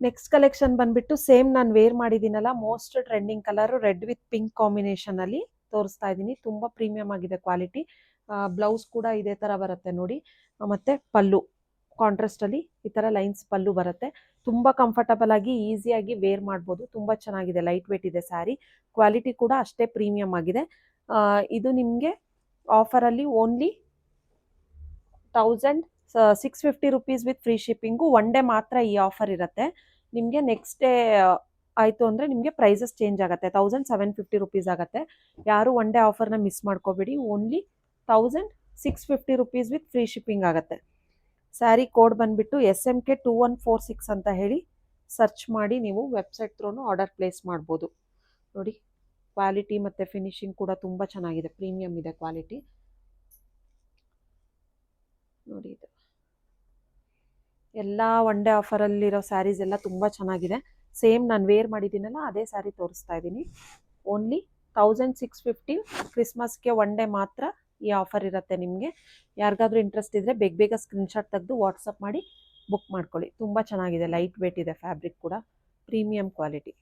Next collection ಬಂದ್ಬಿಟ್ಟು same ನಾನು wear ಮಾಡಿದ್ದೀನಲ್ಲ, most trending colour red with pink combination ಅಲ್ಲಿ ತೋರಿಸ್ತಾ ಇದ್ದೀನಿ. ತುಂಬಾ ಪ್ರೀಮಿಯಂ ಆಗಿದೆ ಕ್ವಾಲಿಟಿ. ಬ್ಲೌಸ್ ಕೂಡ ಇದೇ ತರ ಬರುತ್ತೆ ನೋಡಿ. ಮತ್ತೆ ಪಲ್ಲು ಕಾಂಟ್ರಾಸ್ಟ್ ಅಲ್ಲಿ ಈ ತರ ಲೈನ್ಸ್ ಪಲ್ಲು ಬರುತ್ತೆ. ತುಂಬಾ ಕಂಫರ್ಟಬಲ್ ಆಗಿ ಈಸಿಯಾಗಿ ವೇರ್ ಮಾಡ್ಬೋದು. ತುಂಬಾ ಚೆನ್ನಾಗಿದೆ, ಲೈಟ್ ವೇಟ್ ಇದೆ ಸ್ಯಾರಿ. ಕ್ವಾಲಿಟಿ ಕೂಡ ಅಷ್ಟೇ ಪ್ರೀಮಿಯಂ ಆಗಿದೆ. ಇದು ನಿಮಗೆ ಆಫರ್ ಅಲ್ಲಿ only 1650 rupees with free shipping. One day ಮಾತ್ರ ಈ ಆಫರ್ ಇರುತ್ತೆ. ನಿಮಗೆ ನೆಕ್ಸ್ಟ್ ಡೇ ಆಯಿತು ಅಂದರೆ ನಿಮಗೆ ಪ್ರೈಸಸ್ ಚೇಂಜ್ ಆಗುತ್ತೆ, 1750 ರುಪೀಸ್ ಆಗುತ್ತೆ. ಯಾರು ಒನ್ ಡೇ ಆಫರ್ನ ಮಿಸ್ ಮಾಡ್ಕೋಬೇಡಿ. Only 1650 rupees with free shipping ಆಗುತ್ತೆ. ಸ್ಯಾರಿ ಕೋಡ್ ಬಂದುಬಿಟ್ಟು SMK 2146 ಅಂತ ಹೇಳಿ ಸರ್ಚ್ ಮಾಡಿ ನೀವು ವೆಬ್ಸೈಟ್ ಥ್ರೂನು ಆರ್ಡರ್ ಪ್ಲೇಸ್ ಮಾಡ್ಬೋದು. ನೋಡಿ, ಕ್ವಾಲಿಟಿ ಮತ್ತು ಫಿನಿಶಿಂಗ್ ಕೂಡ ತುಂಬ ಚೆನ್ನಾಗಿದೆ, ಪ್ರೀಮಿಯಂ ಇದೆ ಕ್ವಾಲಿಟಿ. ನೋಡಿ, ಇದು ಎಲ್ಲ ಒನ್ ಡೇ ಆಫರಲ್ಲಿರೋ ಸ್ಯಾರೀಸ್ ಎಲ್ಲ ತುಂಬ ಚೆನ್ನಾಗಿದೆ. ಸೇಮ್ ನಾನು ವೇರ್ ಮಾಡಿದ್ದೀನಲ್ಲ ಅದೇ ಸ್ಯಾರಿ ತೋರಿಸ್ತಾ ಇದ್ದೀನಿ. ಓನ್ಲಿ 1650. ಕ್ರಿಸ್ಮಸ್ಗೆ ಒನ್ ಡೇ ಮಾತ್ರ ಈ ಆಫರ್ ಇರುತ್ತೆ ನಿಮಗೆ. ಯಾರಿಗಾದ್ರೂ ಇಂಟ್ರೆಸ್ಟ್ ಇದ್ದರೆ ಬೇಗ ಬೇಗ ಸ್ಕ್ರೀನ್ಶಾಟ್ ತೆಗೆದು ವಾಟ್ಸಪ್ ಮಾಡಿ ಬುಕ್ ಮಾಡ್ಕೊಳ್ಳಿ. ತುಂಬ ಚೆನ್ನಾಗಿದೆ, ಲೈಟ್ ವೇಟ್ ಇದೆ, ಫ್ಯಾಬ್ರಿಕ್ ಕೂಡ ಪ್ರೀಮಿಯಂ ಕ್ವಾಲಿಟಿ.